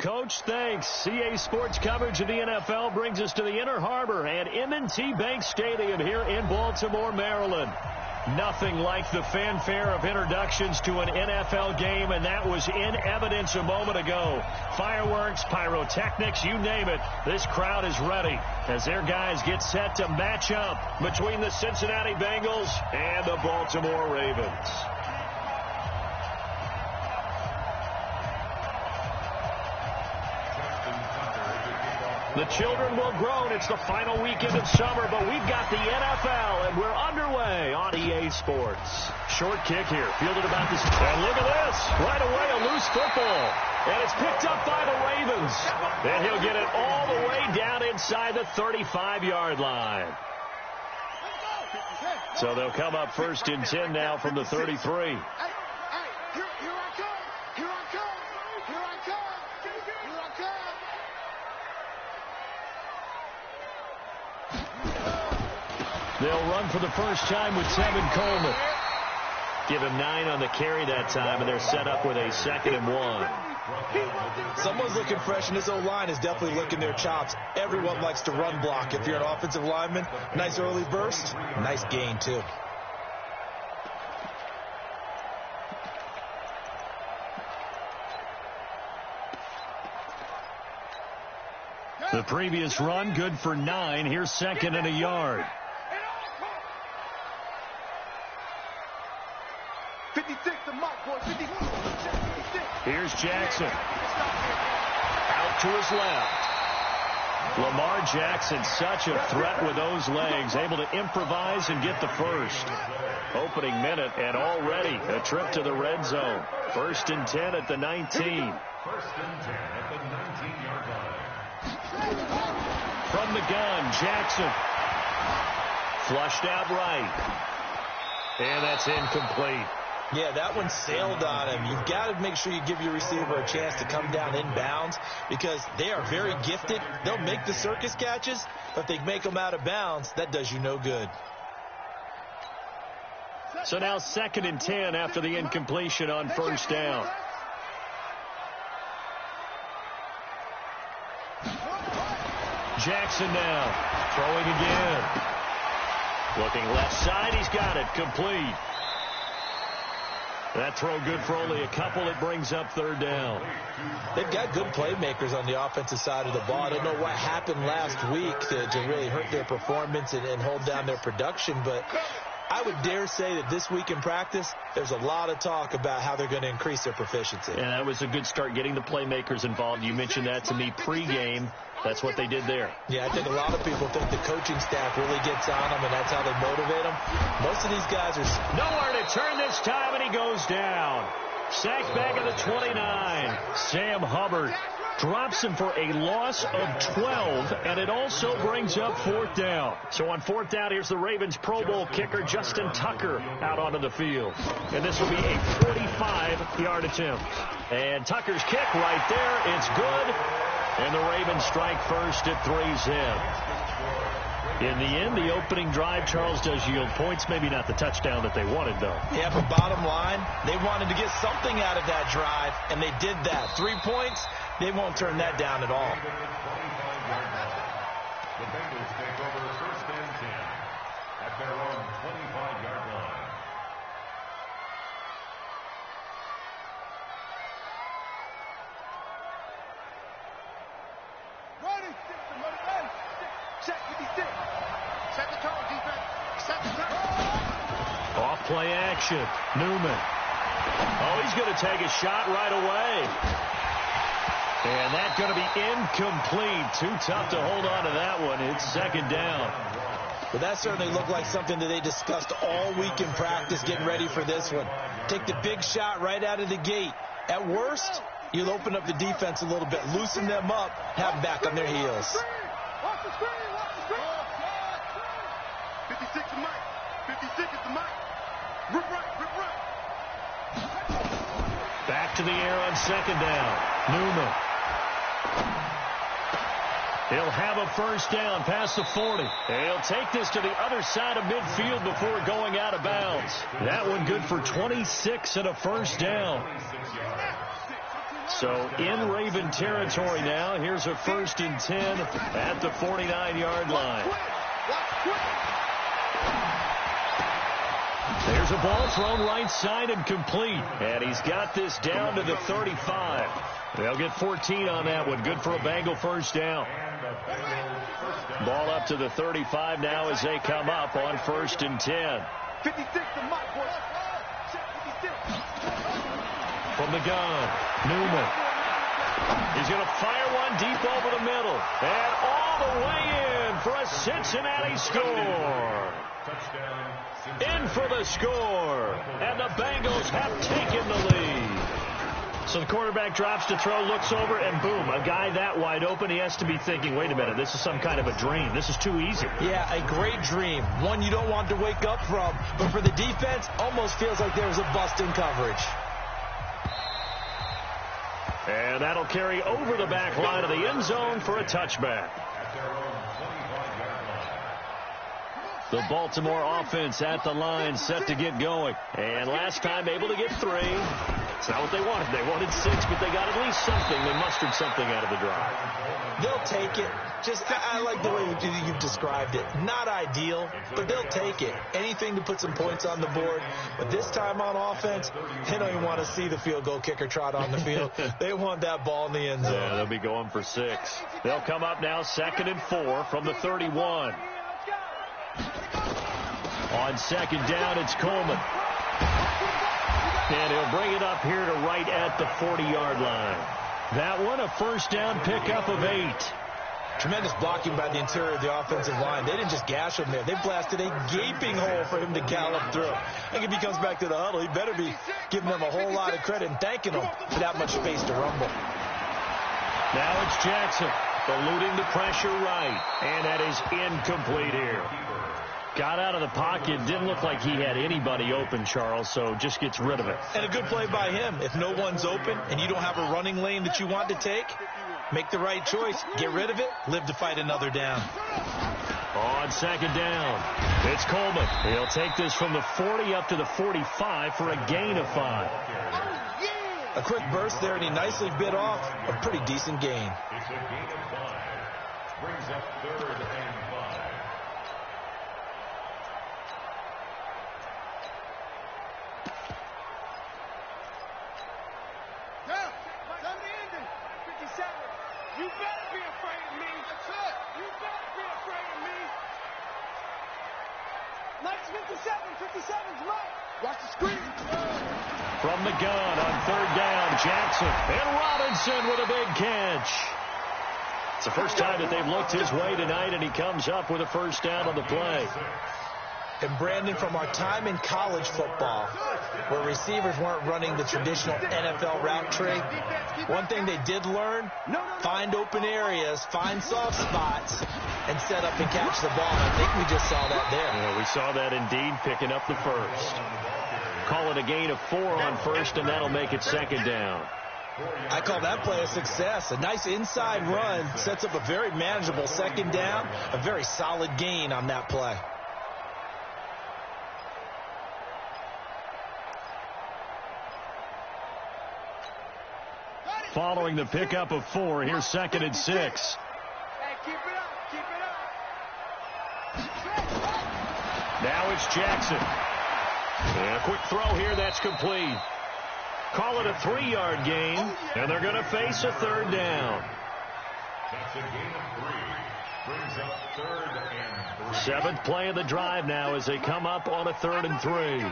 Coach. Thanks. CA Sports coverage of the NFL brings us to the Inner Harbor at M&T Bank Stadium here in Baltimore, Maryland. Nothing like the fanfare of introductions to an NFL game, and that was in evidence a moment ago. Fireworks, pyrotechnics, you name it. This crowd is ready as their guys get set to match up between the Cincinnati Bengals and the Baltimore Ravens. The children will groan. It's the final weekend of summer, but we've got the NFL, and we're underway on EA Sports. Short kick here, fielded about this. And look at this. Right away, a loose football. And it's picked up by the Ravens. And he'll get it all the way down inside the 35-yard line. So they'll come up 1st and 10 now from the 33. They'll run for the first time with Tevin Coleman. Give him 9 on the carry that time, and they're set up with a 2nd and 1. Someone's looking fresh, and this O-line is definitely licking their chops. Everyone likes to run block. If you're an offensive lineman, nice early burst, nice gain, too. The previous run, good for 9. Here's 2nd and a yard. 56 to Mike, boy. 56. Here's Jackson. Out to his left. Lamar Jackson, such a threat with those legs, able to improvise and get the first. Opening minute, and already a trip to the red zone. 1st and 10 at the 19. 1st and 10 at the 19-yard line. From the gun, Jackson. Flushed out right. And that's incomplete. Yeah, that one sailed on him. You've got to make sure you give your receiver a chance to come down inbounds because they are very gifted. They'll make the circus catches, but if they make them out of bounds, that does you no good. So now 2nd and 10 after the incompletion on 1st down. Jackson now throwing again. Looking left side, he's got it, complete. That throw good for only a couple. It brings up 3rd down. They've got good playmakers on the offensive side of the ball. I don't know what happened last week to really hurt their performance and hold down their production, but I would dare say that this week in practice, there's a lot of talk about how they're going to increase their proficiency. And that was a good start, getting the playmakers involved. You mentioned that to me pregame. That's what they did there. Yeah, I think a lot of people think the coaching staff really gets on them, and that's how they motivate them. Most of these guys are nowhere to turn this time, and he goes down. Sacked back at the 29. Sam Hubbard drops him for a loss of 12, and it also brings up 4th down. So on 4th down, here's the Ravens Pro Bowl kicker Justin Tucker out onto the field. And this will be a 45-yard attempt. And Tucker's kick right there. It's good. And the Ravens strike first at 3-zip. In the end, the opening drive, Charles, does yield points. Maybe not the touchdown that they wanted, though. Yeah, but bottom line, they wanted to get something out of that drive, and they did that. 3 points, they won't turn that down at all. The Bengals take over 1st and 10 at their own 25-yard line. Off play action. Newman. Oh, he's going to take a shot right away. And that's going to be incomplete. Too tough to hold on to that one. It's 2nd down. But that certainly looked like something that they discussed all week in practice, getting ready for this one. Take the big shot right out of the gate. At worst, you'll open up the defense a little bit, loosen them up, have them back on their heels. 56 is Mike. 56 is the Mike. Rip right, rip right. Back to the air on 2nd down. Newman. He'll have a 1st down past the 40. He'll take this to the other side of midfield before going out of bounds. That one good for 26 and a 1st down. So in Raven territory now. Here's a 1st and 10 at the 49-yard line. There's a ball thrown right side and complete. And he's got this down to the 35. They'll get 14 on that one. Good for a Bengal 1st down. Ball up to the 35 now as they come up on 1st and 10. 56 to Mike, boys. 56. From the gun, Newman. He's going to fire one deep over the middle. And all the way in for a Cincinnati score. In for the score. And the Bengals have taken the lead. So the quarterback drops to throw, looks over, and boom, a guy that wide open, he has to be thinking, wait a minute, this is some kind of a dream. This is too easy. Yeah, a great dream. One you don't want to wake up from. But for the defense, almost feels like there was a bust in coverage. And that'll carry over the back line of the end zone for a touchback. The Baltimore offense at the line, set to get going. And last time able to get 3. It's not what they wanted. They wanted 6, but they got at least something. They mustered something out of the drive. They'll take it. I like the way you've described it. Not ideal, but they'll take it. Anything to put some points on the board. But this time on offense, they don't even want to see the field goal kicker trot on the field. They want that ball in the end zone. Yeah, they'll be going for 6. They'll come up now 2nd and 4 from the 31. On 2nd down, it's Coleman. And he'll bring it up here to right at the 40-yard line. That one, a 1st down pickup of 8. Tremendous blocking by the interior of the offensive line. They didn't just gash him there. They blasted a gaping hole for him to gallop through. I think if he comes back to the huddle, he better be giving them a whole lot of credit and thanking them for that much space to rumble. Now it's Jackson, eluding the pressure right. And that is incomplete here. Got out of the pocket. Didn't look like he had anybody open, Charles, so just gets rid of it. And a good play by him. If no one's open and you don't have a running lane that you want to take, make the right choice. Get rid of it. Live to fight another down. On 2nd down, it's Coleman. He'll take this from the 40 up to the 45 for a gain of 5. A quick burst there, and he nicely bit off a pretty decent gain. It's a gain of 5. Brings up 3rd and 5. You better be afraid of me. That's it. You better be afraid of me. Nice 57. 57's right. Watch the screen. From the gun on 3rd down, Jackson. And Robinson with a big catch. It's the first time that they've looked his way tonight, and he comes up with a 1st down on the play. And Brandon, from our time in college football, where receivers weren't running the traditional NFL route tree, one thing they did learn, find open areas, find soft spots, and set up and catch the ball. And I think we just saw that there. Yeah, we saw that indeed, picking up the 1st. Call it a gain of 4 on 1st, and that'll make it 2nd down. I call that play a success. A nice inside run sets up a very manageable 2nd down, a very solid gain on that play. Following the pickup of 4, here's 2nd and 6. Hey, keep it up. Keep it up. Now it's Jackson. And a quick throw here, that's complete. Call it a 3-yard gain, and they're going to face a 3rd down. That's a gain of 3. Brings up 3rd and 3. 7th play of the drive now as they come up on a 3rd and 3.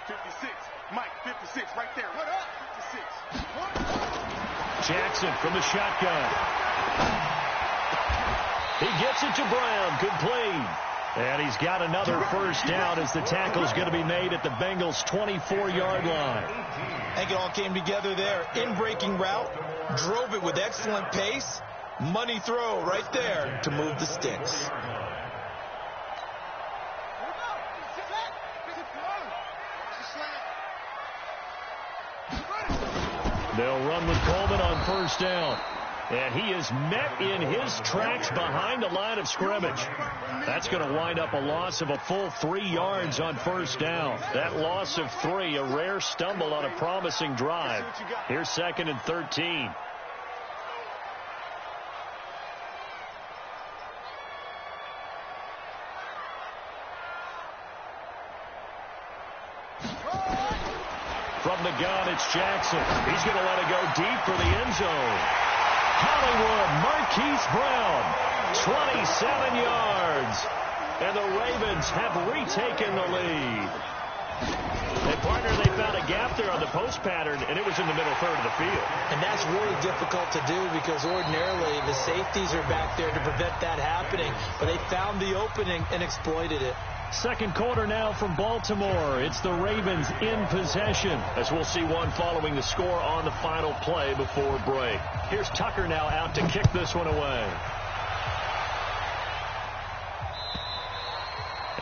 56. Mike, 56, right there. What up? 56. Jackson from the shotgun. He gets it to Brown, complete. And he's got another 1st down as the tackle's going to be made at the Bengals' 24-yard line. I think it all came together there. In-breaking route, drove it with excellent pace. Money throw right there to move the sticks. They'll run with Coleman on 1st down. And he is met in his tracks behind the line of scrimmage. That's going to wind up a loss of a full 3 yards on first down. That loss of 3, a rare stumble on a promising drive. Here's 2nd and 13. From the gun, it's Jackson. He's going to let it go deep for the end zone. Hollywood, Marquise Brown, 27 yards. And the Ravens have retaken the lead. Hey, partner, they found a gap there on the post pattern, and it was in the middle third of the field. And that's really difficult to do because ordinarily the safeties are back there to prevent that happening. But they found the opening and exploited it. Second quarter now from Baltimore. It's the Ravens in possession, as we'll see one following the score on the final play before break. Here's Tucker now out to kick this one away.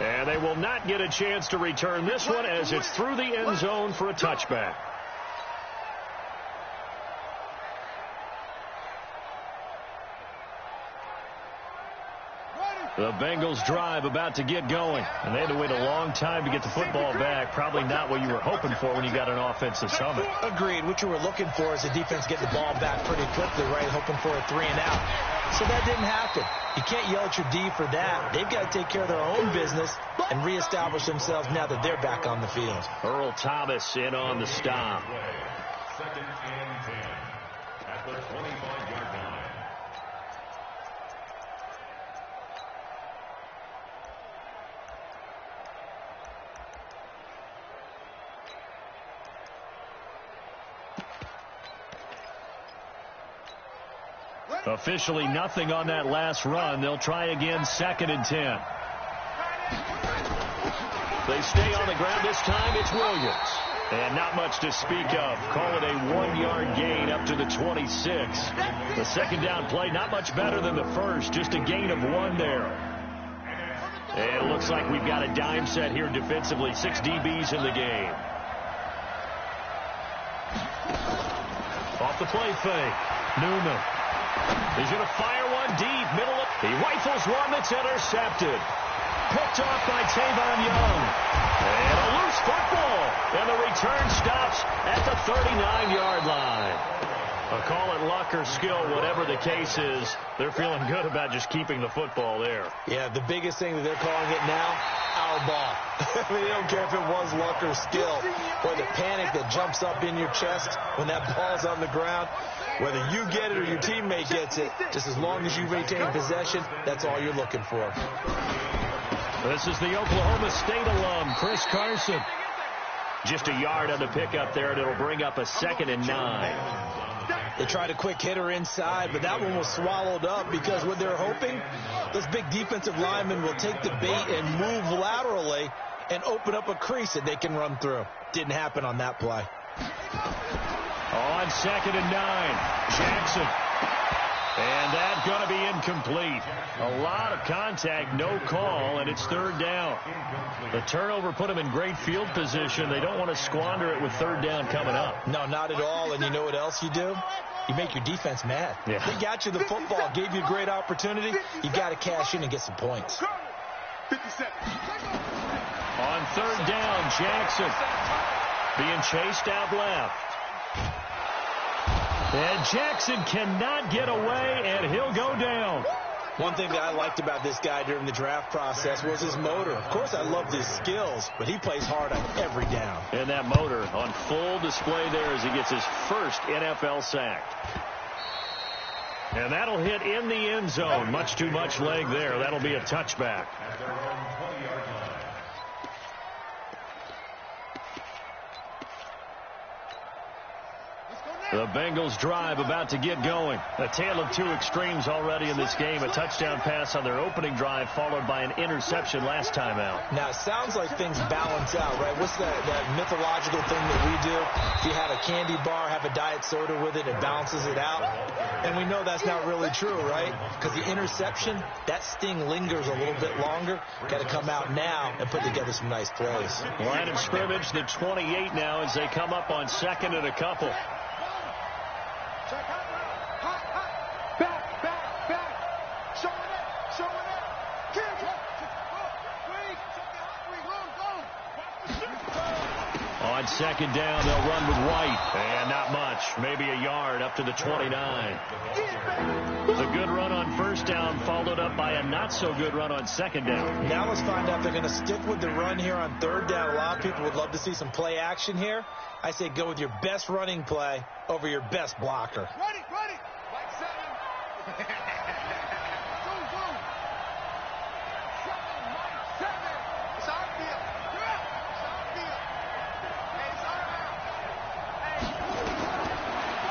And they will not get a chance to return this one as it's through the end zone for a touchback. The Bengals drive about to get going, and they had to wait a long time to get the football back. Probably not what you were hoping for when you got an offensive summit. Agreed. What you were looking for is the defense getting the ball back pretty quickly, right? Hoping for a 3 and out. So that didn't happen. You can't yell at your D for that. They've got to take care of their own business and reestablish themselves now that they're back on the field. Earl Thomas in on the stop. 2nd and 10 at the 25-yard line. Officially nothing on that last run. They'll try again 2nd and 10. They stay on the ground this time. It's Williams. And not much to speak of. Call it a 1-yard gain up to the 26. The second down play, not much better than the first. Just a gain of 1 there. And it looks like we've got a dime set here defensively. 6 DBs in the game. Off the play fake. Newman. He's going to fire one deep. Middle of. He rifles one that's intercepted. Picked off by Tavon Young. And a loose football. And the return stops at the 39-yard line. Call it luck or skill, whatever the case is. They're feeling good about just keeping the football there. Yeah, the biggest thing that they're calling it now, our ball. I mean, they don't care if it was luck or skill or the panic that jumps up in your chest when that ball's on the ground. Whether you get it or your teammate gets it, just as long as you retain possession, that's all you're looking for. This is the Oklahoma State alum, Chris Carson. Just a yard on the pickup there, and it'll bring up a 2nd and 9. They tried a quick hitter inside, but that one was swallowed up because what they're hoping, those big defensive linemen will take the bait and move laterally and open up a crease that they can run through. Didn't happen on that play. On 2nd and 9, Jackson. And that's going to be incomplete. A lot of contact, no call, and it's 3rd down. The turnover put them in great field position. They don't want to squander it with 3rd down coming up. No, not at all. And you know what else you do? You make your defense mad. Yeah. They got you the football, gave you a great opportunity. You got to cash in and get some points. 57. On 3rd down, Jackson being chased out left. And Jackson cannot get away, and he'll go down. One thing that I liked about this guy during the draft process was his motor. Of course, I loved his skills, but he plays hard on every down. And that motor on full display there as he gets his first NFL sack. And that'll hit in the end zone. Much too much leg there. That'll be a touchback. At their own 20-yard line. The Bengals drive about to get going. A tale of two extremes already in this game. A touchdown pass on their opening drive followed by an interception last time out. Now, it sounds like things balance out, right? What's that mythological thing that we do? If you have a candy bar, have a diet soda with it, it balances it out. And we know that's not really true, right? Because the interception, that sting lingers a little bit longer. Got to come out now and put together some nice plays. Line of scrimmage, the 28 now as they come up on 2nd and a couple. On second down, they'll run with White. And not much. Maybe a yard up to the 29. The good run on first down followed up by a not-so-good run on second down. Now let's find out if they're going to stick with the run here on third down. A lot of people would love to see some play action here. I say go with your best running play over your best blocker. Ready. Like 7. It's our field. It's our field. Hey, it's our out.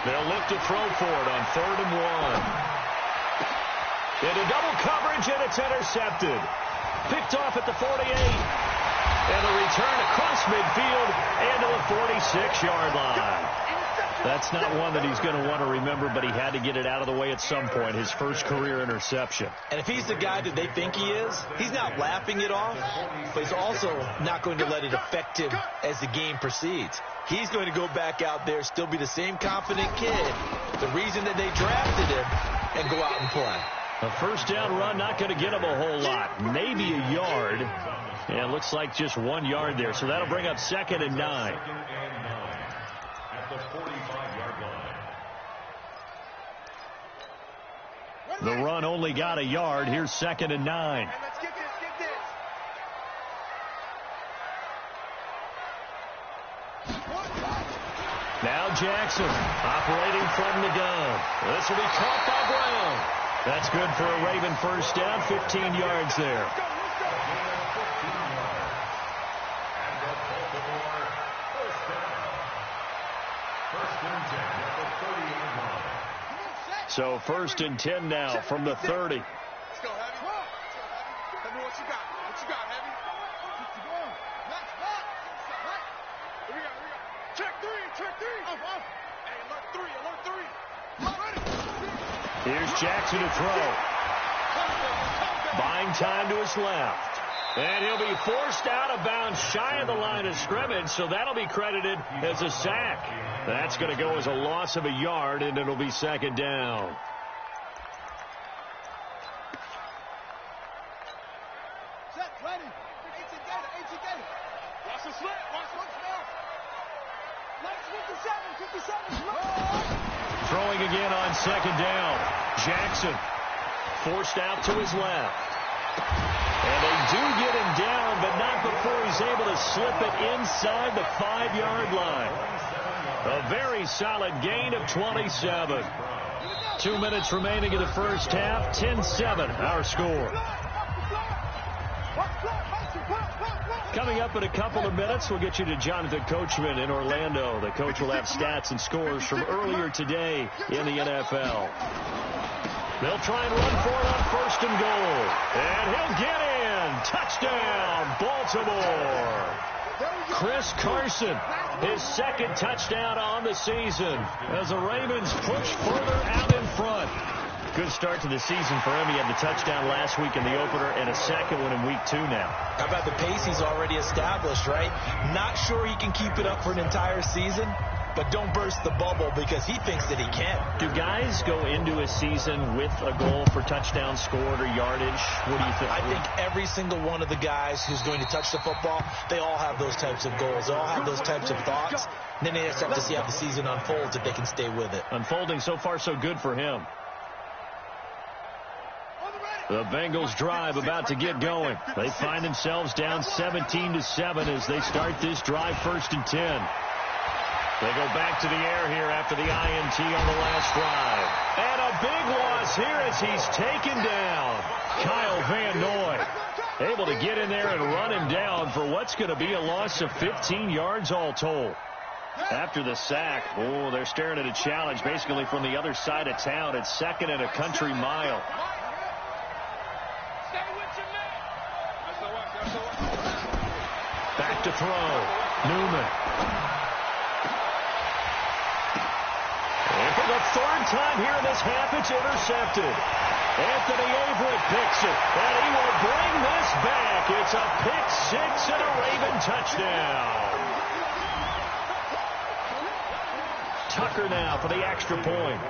They'll lift to throw for it on 3rd and 1. Into double coverage, and it's intercepted. Picked off at the 48. And a return across midfield and to the 46-yard line. That's not one that he's going to want to remember, but he had to get it out of the way at some point, his first career interception. And if he's the guy that they think he is, he's not laughing it off, but he's also not going to let it affect him as the game proceeds. He's going to go back out there, still be the same confident kid, the reason that they drafted him, and go out and play. A first down run, not going to get him a whole lot. Maybe a yard. And it looks like just 1 yard there. So that'll bring up 2nd and 9. At the 45-yard line. The run only got a yard. Here's 2nd and 9. Hey, let's get this. Now Jackson operating from the gun. This will be caught by Brown. That's good for a Raven first down, 15 yards there. So 1st and 10 now from the 30. Let's go, Heavy. Tell me what you got. What you got, Heavy? Here we go. Check 3. Hey, alert 3. Here's Jackson to throw. Buying time to his left. And he'll be forced out of bounds shy of the line of scrimmage, so that'll be credited as a sack. That's going to go as a loss of a yard, and it'll be 2nd down. Set, ready. 18 Gator. Watch the slant. Watch now. 57. Throwing again on 2nd down. Jackson forced out to his left. And they do get him down, but not before he's able to slip it inside the 5-yard line. A very solid gain of 27. 2 minutes remaining in the first half. 10-7, our score. Coming up in a couple of minutes, we'll get you to Jonathan Coachman in Orlando. The coach will have stats and scores from earlier today in the NFL. They'll try and run for it on 1st and goal. And he'll get in. Touchdown, Baltimore. Chris Carson, his 2nd touchdown on the season as the Ravens push further out in front. Good start to the season for him. He had the touchdown last week in the opener and a 2nd one in week 2 now. How about the pace he's already established, right? Not sure he can keep it up for an entire season, but don't burst the bubble because he thinks that he can. Do guys go into a season with a goal for touchdown scored or yardage? What do you think? I think every single one of the guys who's going to touch the football, they all have those types of goals. They all have those types of thoughts. And then they just have to see how the season unfolds if they can stay with it. Unfolding so far so good for him. The Bengals drive about to get going. They find themselves down 17-7 as they start this drive 1st and 10. They go back to the air here after the INT on the last drive. And a big loss here as he's taken down. Kyle Van Noy able to get in there and run him down for what's going to be a loss of 15 yards all told. After the sack, they're staring at a challenge basically from the other side of town. It's 2nd and a country mile. Back to throw. Newman. And for the 3rd time here in this half, it's intercepted. Anthony Averett picks it, and he will bring this back. It's a pick 6 and a Raven touchdown. Tucker now for the extra point.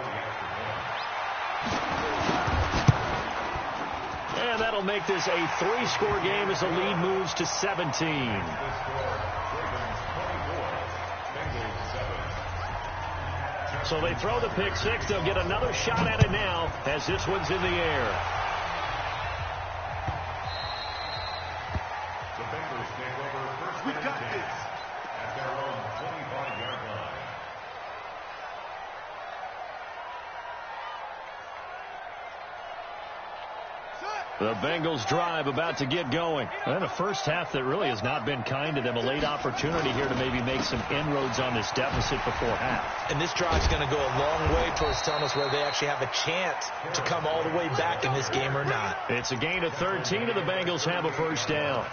And that'll make this a 3-score game as the lead moves to 17. So they throw the pick six. They'll get another shot at it now as this one's in the air. The Bengals take over first and 10 at their own 25-yard line. The Bengals drive about to get going. And a first half that really has not been kind to them. A late opportunity here to maybe make some inroads on this deficit before half. And this drive's going to go a long way towards telling us whether they actually have a chance to come all the way back in this game or not. It's a gain of 13, and the Bengals have a first down.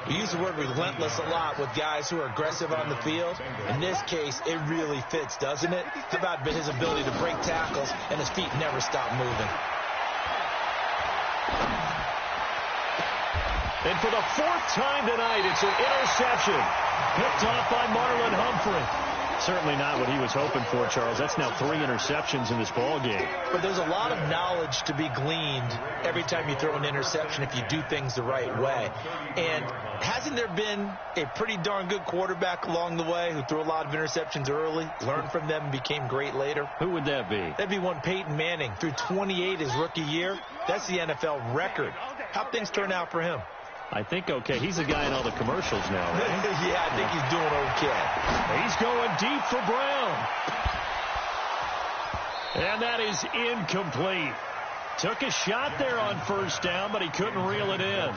We use the word relentless a lot with guys who are aggressive on the field. In this case, it really fits, doesn't it? How about his ability to break tackles and his feet never stop moving? And for the fourth time tonight, it's an interception. Picked off by Marlon Humphrey. Certainly not what he was hoping for, Charles. That's now 3 interceptions in this ball game. But there's a lot of knowledge to be gleaned every time you throw an interception if you do things the right way. And hasn't there been a pretty darn good quarterback along the way who threw a lot of interceptions early, learned from them, and became great later? Who would that be? That'd be one Peyton Manning. Threw 28 his rookie year. That's the NFL record. How'd things turn out for him? I think okay. He's the guy in all the commercials now, right? Yeah, I think he's doing okay. He's going deep for Brown. And that is incomplete. Took a shot there on first down, but he couldn't reel it in.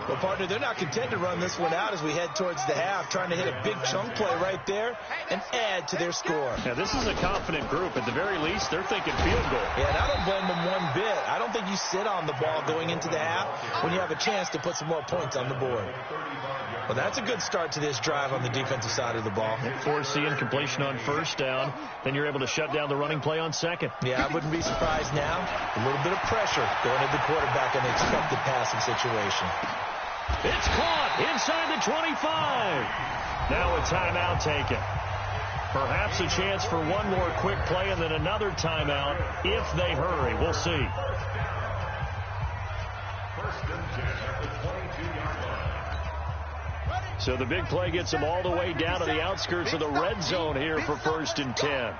Well, partner, they're not content to run this one out as we head towards the half, trying to hit a big chunk play right there and add to their score. Now, this is a confident group. At the very least, they're thinking field goal. Yeah, and I don't blame them one bit. I don't think you sit on the ball going into the half when you have a chance to put some more points on the board. Well, that's a good start to this drive on the defensive side of the ball. Force the incompletion on first down. Then you're able to shut down the running play on second. Yeah, I wouldn't be surprised now. A little bit of pressure going at the quarterback in the expected passing situation. It's caught inside the 25. Now a timeout taken. Perhaps a chance for one more quick play and then another timeout if they hurry. We'll see. First and 10 at the 22-yard line. So the big play gets them all the way down to the outskirts of the red zone here for first and 10.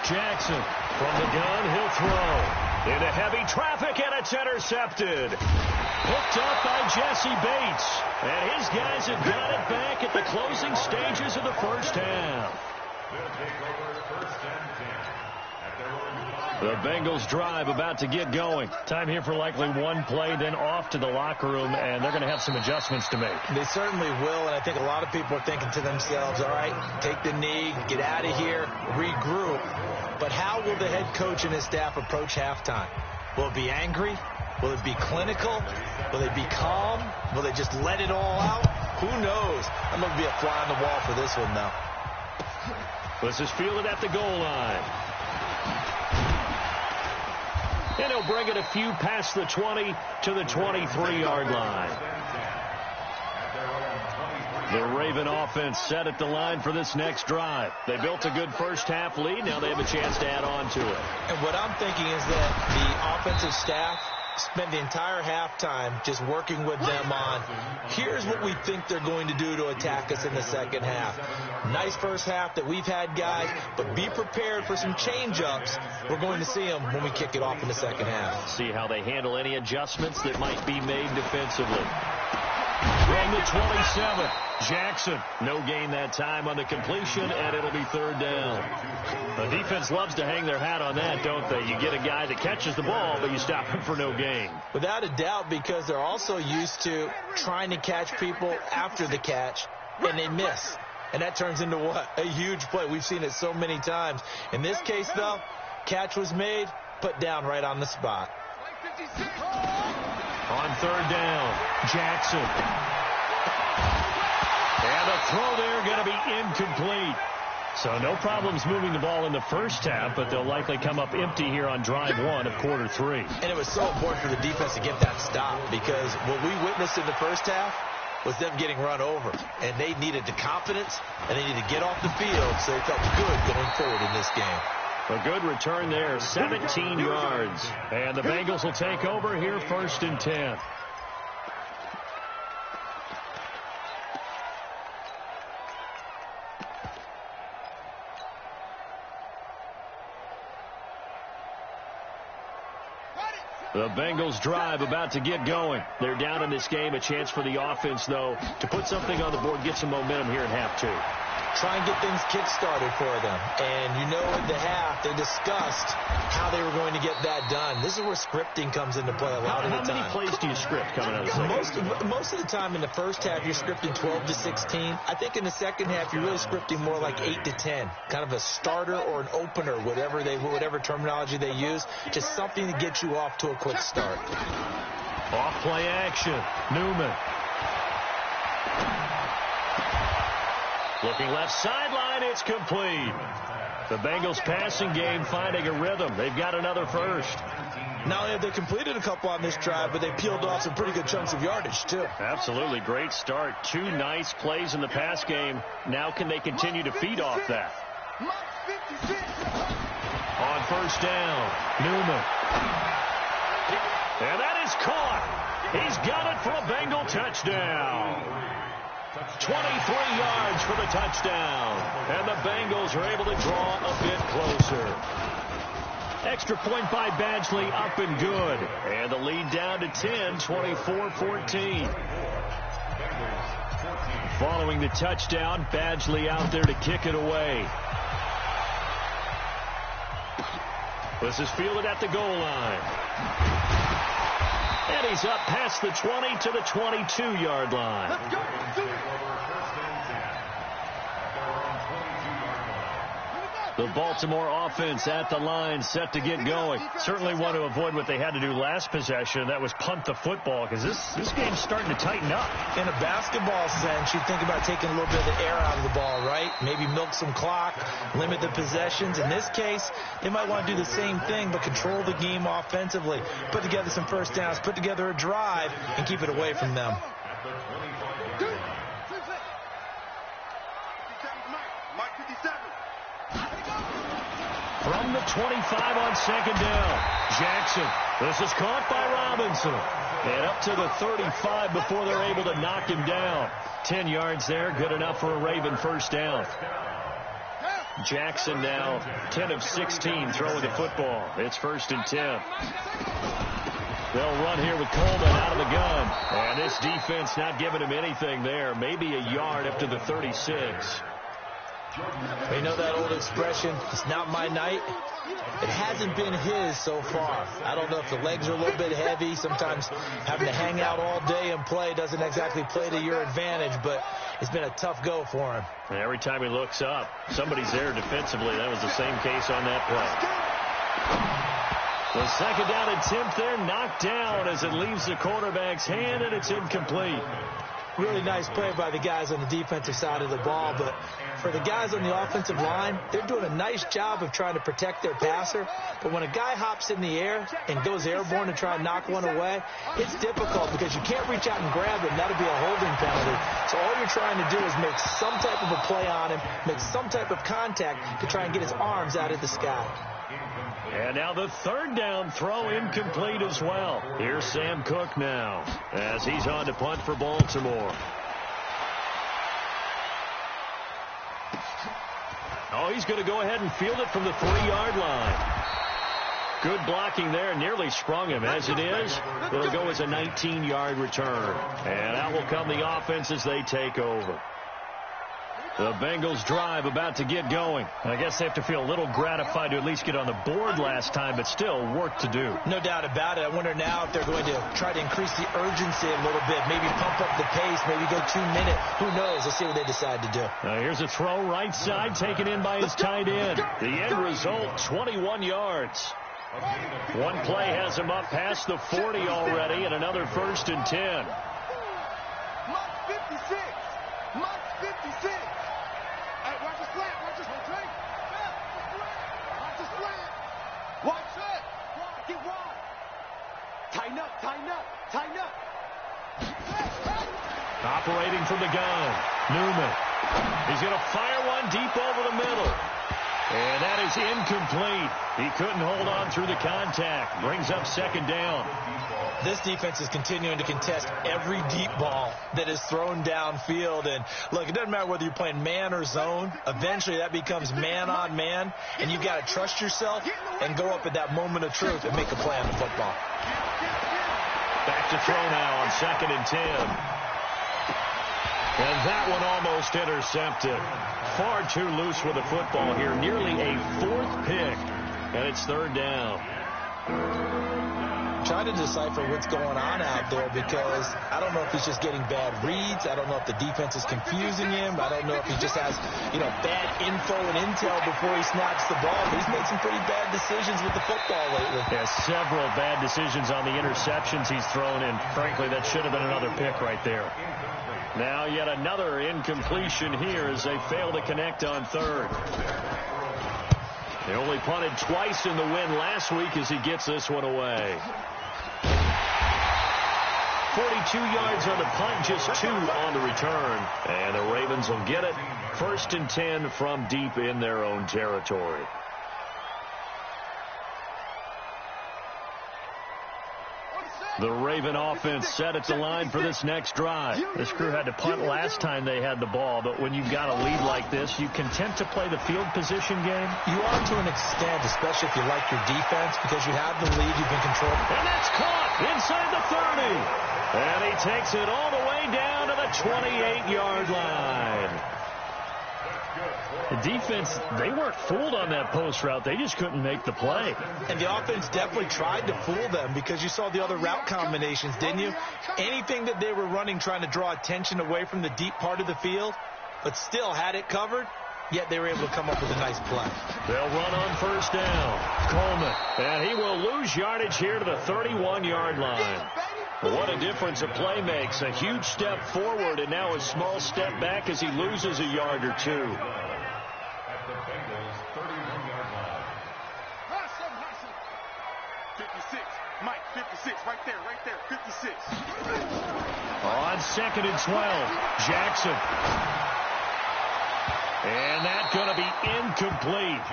Jackson from the gun, he'll throw into heavy traffic, and it's intercepted. Hooked up by Jesse Bates, and his guys have got it back at the closing stages of the first half. They'll take over first and 10 at their own 5. The Bengals drive about to get going. Time here for likely one play, then off to the locker room, and they're going to have some adjustments to make. They certainly will, and I think a lot of people are thinking to themselves, all right, take the knee, get out of here, regroup. But how will the head coach and his staff approach halftime? Will it be angry? Will it be clinical? Will they be calm? Will they just let it all out? Who knows? I'm going to be a fly on the wall for this one, though. This is fielded at the goal line. And he'll bring it a few past the 20 to the 23-yard line. The Raven offense set at the line for this next drive. They built a good first half lead. Now they have a chance to add on to it. And what I'm thinking is that the offensive staff spend the entire halftime just working with them on, here's what we think they're going to do to attack us in the second half. Nice first half that we've had, guys, but be prepared for some change-ups. We're going to see them when we kick it off in the second half. See how they handle any adjustments that might be made defensively. From the 27, Jackson. No gain that time on the completion, and it'll be third down. The defense loves to hang their hat on that, don't they? You get a guy that catches the ball, but you stop him for no gain. Without a doubt, because they're also used to trying to catch people after the catch, and they miss. And that turns into what? A huge play. We've seen it so many times. In this case, though, catch was made, put down right on the spot. On third down, Jackson. And a throw there going to be incomplete. So no problems moving the ball in the first half, but they'll likely come up empty here on drive one of quarter three. And it was so important for the defense to get that stop, because what we witnessed in the first half was them getting run over. And they needed the confidence, and they needed to get off the field so they felt good going forward in this game. A good return there, 17 yards. And the Bengals will take over here, 1st and 10. The Bengals drive about to get going. They're down in this game. A chance for the offense, though, to put something on the board, get some momentum here in half 2. Try and get things kick-started for them. And you know in the half, they discussed how they were going to get that done. This is where scripting comes into play a lot of the time. How many plays do you script coming out of the second? Most of the time in the first half, you're scripting 12 to 16. I think in the second half, you're really scripting more like 8 to 10. Kind of a starter or an opener, whatever terminology they use. Just something to get you off to a quick start. Off play action. Newman. Looking left sideline, it's complete. The Bengals passing game finding a rhythm. They've got another first. Not only have they completed a couple on this drive, but they peeled off some pretty good chunks of yardage, too. Absolutely. Great start. 2 nice plays in the pass game. Now can they continue to feed off that? On 1st down, Newman. And that is caught. He's got it for a Bengal touchdown. 23 yards for the touchdown. And the Bengals are able to draw a bit closer. Extra point by Badgley, up and good. And the lead down to 10, 24-14. Following the touchdown, Badgley out there to kick it away. This is fielded at the goal line. And he's up past the 20 to the 22-yard line. Let's go. The Baltimore offense at the line, set to get going. Certainly want to avoid what they had to do last possession. That was punt the football, because this game's starting to tighten up. In a basketball sense, you think about taking a little bit of the air out of the ball, right? Maybe milk some clock, limit the possessions. In this case, they might want to do the same thing, but control the game offensively. Put together some first downs, put together a drive, and keep it away from them. From the 25 on 2nd down, Jackson. This is caught by Robinson. And up to the 35 before they're able to knock him down. 10 yards there, good enough for a Raven first down. Jackson now 10 of 16 throwing the football. It's 1st and 10. They'll run here with Coleman out of the gun. And this defense not giving him anything there. Maybe a yard up to the 36. You know that old expression, it's not my night? It hasn't been his so far. I don't know if the legs are a little bit heavy. Sometimes having to hang out all day and play doesn't exactly play to your advantage, but it's been a tough go for him. And every time he looks up, somebody's there defensively. That was the same case on that play. The 2nd down attempt there knocked down as it leaves the quarterback's hand, and it's incomplete. Really nice play by the guys on the defensive side of the ball, but for the guys on the offensive line, they're doing a nice job of trying to protect their passer. But when a guy hops in the air and goes airborne to try and knock one away, it's difficult because you can't reach out and grab him. That'll be a holding penalty. So all you're trying to do is make some type of a play on him, make some type of contact to try and get his arms out of the sky. And now the 3rd down throw incomplete as well. Here's Sam Cook now as he's on to punt for Baltimore. Oh, he's going to go ahead and field it from the 3-yard line. Good blocking there, nearly sprung him. As it is, it'll go as a 19-yard return. And out will come the offense as they take over. The Bengals drive about to get going. I guess they have to feel a little gratified to at least get on the board last time, but still work to do. No doubt about it. I wonder now if they're going to try to increase the urgency a little bit, maybe pump up the pace, maybe go 2 minute. Who knows? Let's see what they decide to do. Now here's a throw right side, taken in by his tight end. The end result, 21 yards. One play has him up past the 40 already, and another 1st and 10. Mark 56. Mark 56. Watch the slant. Watch the slant. Watch the slant. Watch it. Get wide. Tighten up. Tighten up. Tighten up. Operating from the gun, Newman. He's going to fire one deep over the middle. And that is is incomplete. He couldn't hold on through the contact. Brings up second down. This defense is continuing to contest every deep ball that is thrown downfield. And, look, it doesn't matter whether you're playing man or zone. Eventually, that becomes man-on-man, and you've got to trust yourself and go up at that moment of truth and make a play on the football. Back to throw now on 2nd and 10. And that one almost intercepted. Far too loose with the football here. Nearly a 4th pick. And it's 3rd down. Trying to decipher what's going on out there because I don't know if he's just getting bad reads. I don't know if the defense is confusing him. I don't know if he just has, bad info and intel before he snaps the ball. But he's made some pretty bad decisions with the football lately. Yeah, several bad decisions on the interceptions he's thrown in. Frankly, that should have been another pick right there. Now yet another incompletion here as they fail to connect on 3rd. They only punted twice in the win last week as he gets this one away. 42 yards on the punt, just 2 on the return. And the Ravens will get it. 1st and 10 from deep in their own territory. The Raven offense set at the line for this next drive. This crew had to punt last time they had the ball, but when you've got a lead like this, you content to play the field position game? You are to an extent, especially if you like your defense, because you have the lead, you've been controlling. And that's caught inside the 30. And he takes it all the way down to the 28-yard line. The defense, they weren't fooled on that post route. They just couldn't make the play. And the offense definitely tried to fool them because you saw the other route combinations, didn't you? Anything that they were running trying to draw attention away from the deep part of the field, but still had it covered, yet they were able to come up with a nice play. They'll run on 1st down. Coleman, and he will lose yardage here to the 31-yard line. What a difference a play makes. A huge step forward and now a small step back as he loses a yard or two. At the Bengals' 31-yard line. 56. Mike, 56. Right there. 56. On 2nd and 12, Jackson. And that's going to be incomplete.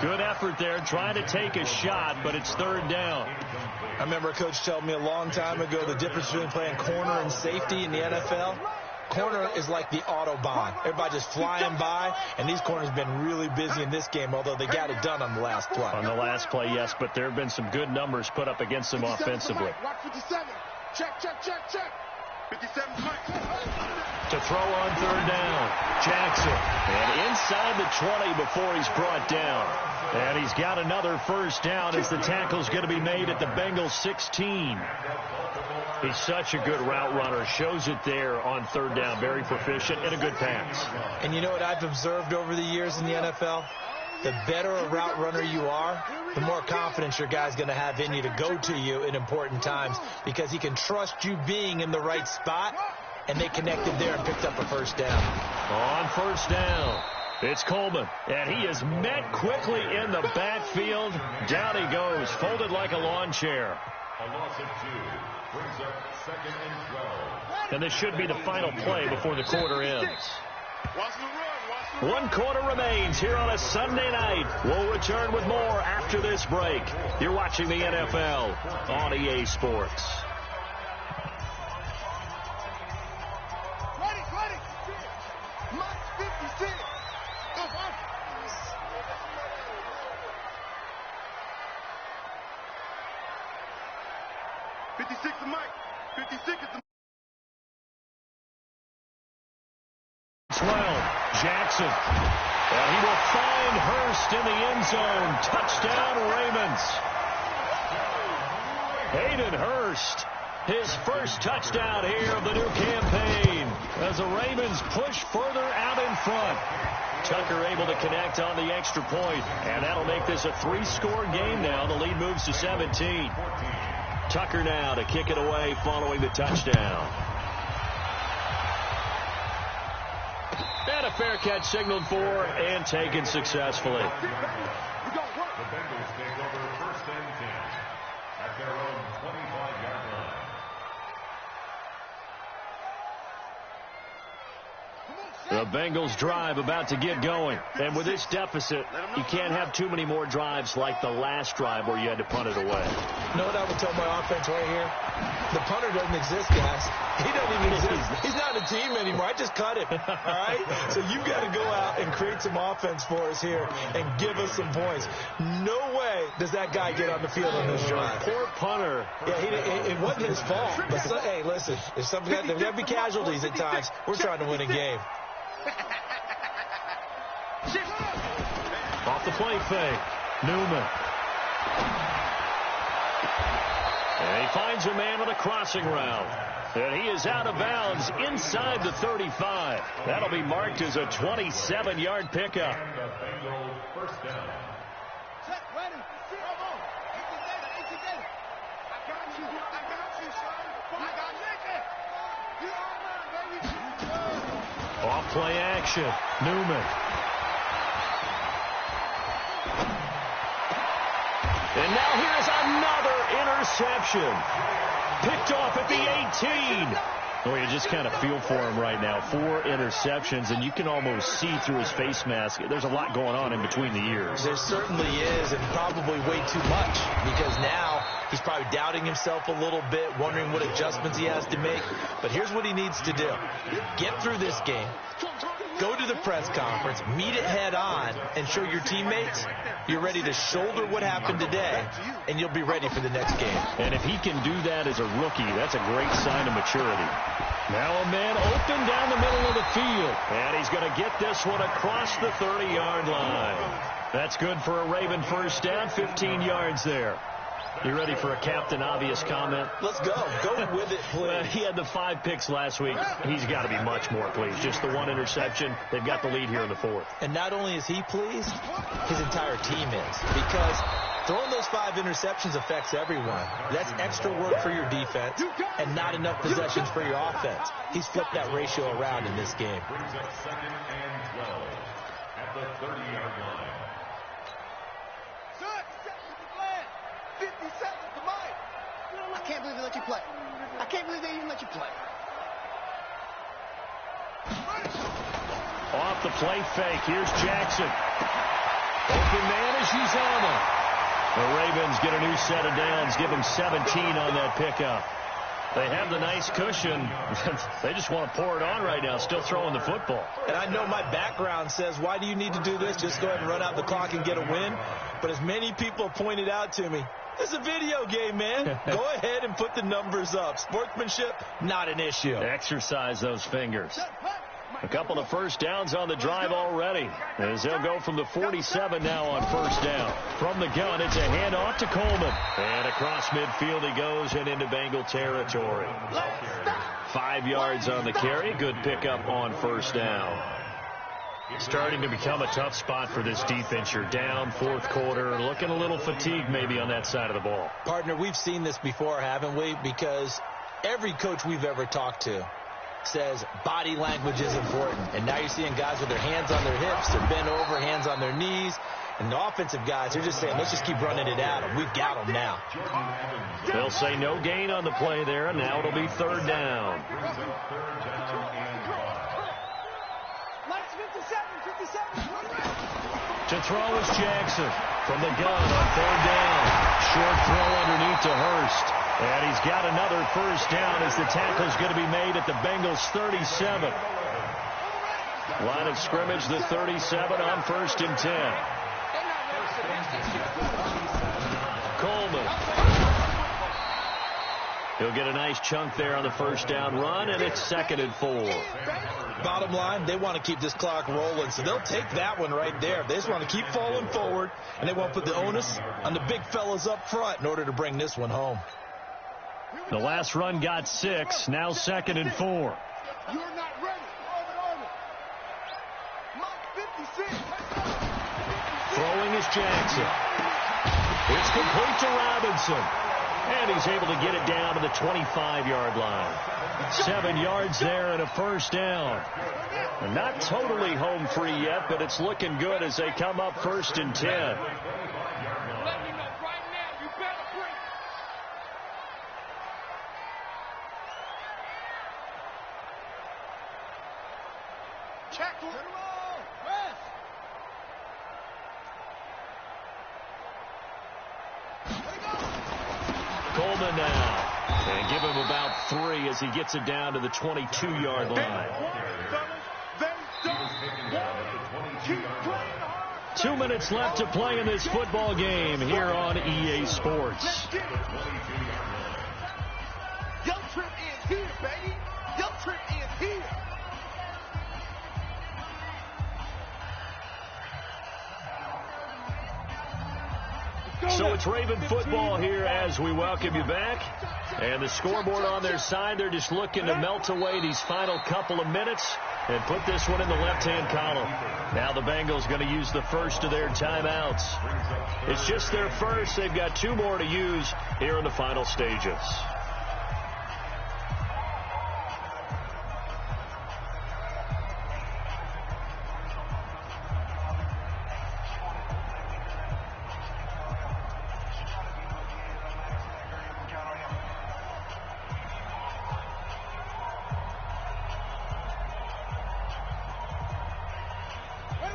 Good effort there, trying to take a shot, but it's 3rd down. I remember a coach told me a long time ago the difference between playing corner and safety in the NFL. Corner is like the Autobahn. Everybody just flying by, and these corners have been really busy in this game, although they got it done on the last play. On the last play, yes, but there have been some good numbers put up against them offensively. Watch 57. Check. 57 Mike. To throw on 3rd down, Jackson. And inside the 20 before he's brought down. And he's got another 1st down as the tackle's going to be made at the Bengals 16. He's such a good route runner. Shows it there on 3rd down. Very proficient and a good pass. And you know what I've observed over the years in the NFL? The better a route runner you are, the more confidence your guy's going to have in you to go to you in important times because he can trust you being in the right spot, and they connected there and picked up a 1st down. On 1st down, it's Coleman, and he is met quickly in the backfield. Down he goes, folded like a lawn chair. A loss of 2 brings up 2nd and 12. And this should be the final play before the quarter ends. Watch the run. 1 quarter remains here on a Sunday night. We'll return with more after this break. You're watching the NFL on EA Sports. Ready. Mike, 56. 56 is Mike. 56 is the 12, Jackson. And he will find Hurst in the end zone. Touchdown, Ravens. Hayden Hurst, his first touchdown here of the new campaign as the Ravens push further out in front. Tucker able to connect on the extra point, and that'll make this a 3-score game now. The lead moves to 17. Tucker now to kick it away following the touchdown. And a fair catch signaled for and taken successfully. The Bengals take over 1st and 10 at their own 25-yard line. Come on, The Bengals drive about to get going. And with this deficit, you can't have too many more drives like the last drive where you had to punt it away. You know what I would tell my offense right here? The punter doesn't exist, guys. He doesn't even exist. He's not a team anymore. I just cut him. All right? So you've got to go out and create some offense for us here and give us some points. No way does that guy get on the field on this drive. Poor punter. Yeah, it wasn't his fault. But, hey, listen, there's got to be casualties at times. We're trying to win a game. Off the play fake. Newman. And he finds a man on a crossing route. And he is out of bounds inside the 35. That'll be marked as a 27-yard pickup. And the Bengals first down. Check, ready. Come on. AC data. I got you, son. I got you. You all right, baby. Off play action. Newman. And now here's another interception. Picked off at the 18. Well, you just kind of feel for him right now. 4 interceptions, and you can almost see through his face mask. There's a lot going on in between the ears. There certainly is, and probably way too much, because now he's probably doubting himself a little bit, wondering what adjustments he has to make. But here's what he needs to do. Get through this game. Go to the press conference, meet it head on, and show your teammates you're ready to shoulder what happened today, and you'll be ready for the next game. And if he can do that as a rookie, that's a great sign of maturity. Now a man open down the middle of the field, and he's going to get this one across the 30-yard line. That's good for a Raven first down, 15 yards there. You ready for a Captain Obvious comment? Let's go. Go with it, please. He had the 5 picks last week. He's got to be much more pleased. Just the 1 interception. They've got the lead here in the 4th. And not only is he pleased, his entire team is. Because throwing those 5 interceptions affects everyone. That's extra work for your defense and not enough possessions for your offense. He's flipped that ratio around in this game. Brings up 2nd and 12 at the 30-yard line. 50 seconds to mine. I can't believe they let you play. I can't believe they even let you play. Off the play fake. Here's Jackson. Open man as Uzama. The Ravens get a new set of downs. Give them 17 on that pickup. They have the nice cushion. They just want to pour it on right now, still throwing the football. And I know my background says, why do you need to do this? Just go ahead and run out the clock and get a win. But as many people pointed out to me, it's a video game, man. Go ahead and put the numbers up. Sportsmanship, not an issue. Exercise those fingers. A couple of first downs on the drive already, as they'll go from the 47 now on first down. From the gun, it's a handoff to Coleman. And across midfield he goes and into Bengal territory. 5 yards on the carry. Good pickup on first down. Starting to become a tough spot for this defense. You're down 4th quarter, looking a little fatigued maybe on that side of the ball. Partner, we've seen this before, haven't we? Because every coach we've ever talked to says body language is important. And now you're seeing guys with their hands on their hips, they're bent over, hands on their knees. And the offensive guys, they're just saying, let's just keep running it at them. We've got them now. They'll say no gain on the play there, and now it'll be 3rd down. To throw is Jackson from the gun on 3rd down. Short throw underneath to Hurst. And he's got another first down as the tackle's going to be made at the Bengals 37. Line of scrimmage, the 37 on 1st and 10. Coleman. He'll get a nice chunk there on the first down run, and it's 2nd and 4. Bottom line, they want to keep this clock rolling, so they'll take that one right there. They just want to keep falling forward, and they want to put the onus on the big fellas up front in order to bring this one home. The last run got 6, now 2nd and 4. You're not ready. Mike 56. Throwing is Jackson. It's complete to Robinson. And he's able to get it down to the 25-yard line. 7 yards there and a first down. Not totally home free yet, but it's looking good as they come up 1st and 10. Check. Coleman now. And give him about 3 as he gets it down to the 22-yard line. 2 minutes left to play in this football game here on EA Sports. Your trip ends here, baby. Your trip ends here. So it's Raven football here as we welcome you back. And the scoreboard on their side, they're just looking to melt away these final couple of minutes and put this one in the left-hand column. Now the Bengals going to use the first of their timeouts. It's just their first. They've got 2 more to use here in the final stages.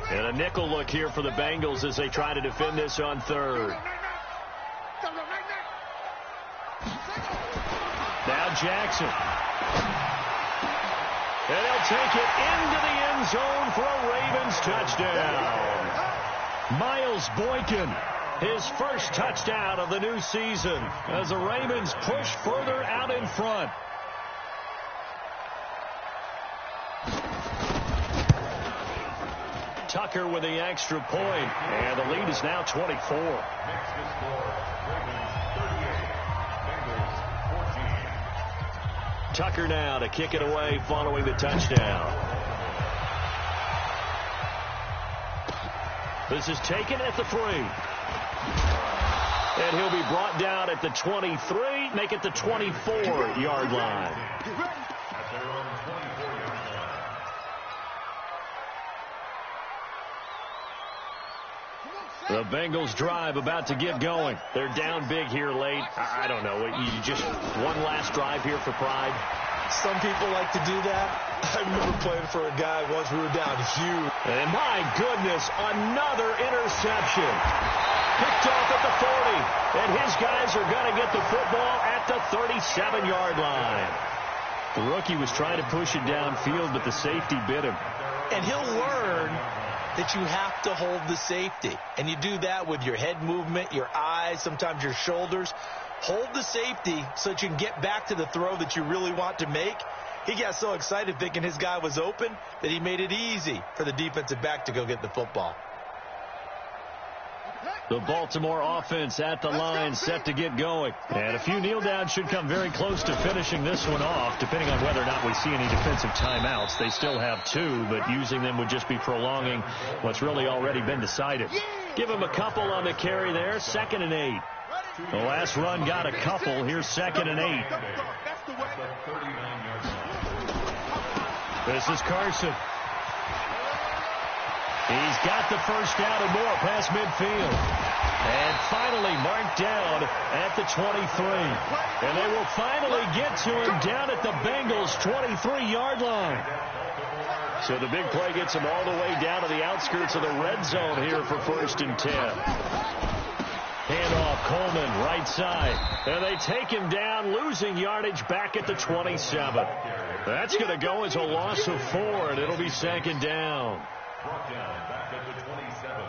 And a nickel look here for the Bengals as they try to defend this on 3rd. Now Jackson. And he'll take it into the end zone for a Ravens touchdown. Miles Boykin, his first touchdown of the new season as the Ravens push further out in front. Tucker with the extra point, and the lead is now 24. Tucker now to kick it away following the touchdown. This is taken at the 3. And he'll be brought down at the 23, make it the 24-yard line. The Bengals drive about to get going. They're down big here late. I don't know. You just one last drive here for pride. Some people like to do that. I remember playing for a guy once we were down huge. And my goodness, another interception. Picked off at the 40. And his guys are going to get the football at the 37-yard line. The rookie was trying to push it downfield, but the safety bit him. And he'll learn that you have to hold the safety. And you do that with your head movement, your eyes, sometimes your shoulders. Hold the safety so that you can get back to the throw that you really want to make. He got so excited thinking his guy was open that he made it easy for the defensive back to go get the football. The Baltimore offense at the line, set to get going. And a few kneel downs should come very close to finishing this one off, depending on whether or not we see any defensive timeouts. They still have 2, but using them would just be prolonging what's really already been decided. Give them a couple on the carry there, 2nd and 8. The last run got a couple. Here's 2nd and 8. This is Carson. He's got the first down and more past midfield. And finally marked down at the 23. And they will finally get to him down at the Bengals' 23-yard line. So the big play gets him all the way down to the outskirts of the red zone here for 1st and 10. Handoff, Coleman, right side. And they take him down, losing yardage back at the 27. That's going to go as a loss of 4, and it'll be 2nd down. Brought down back at the 27.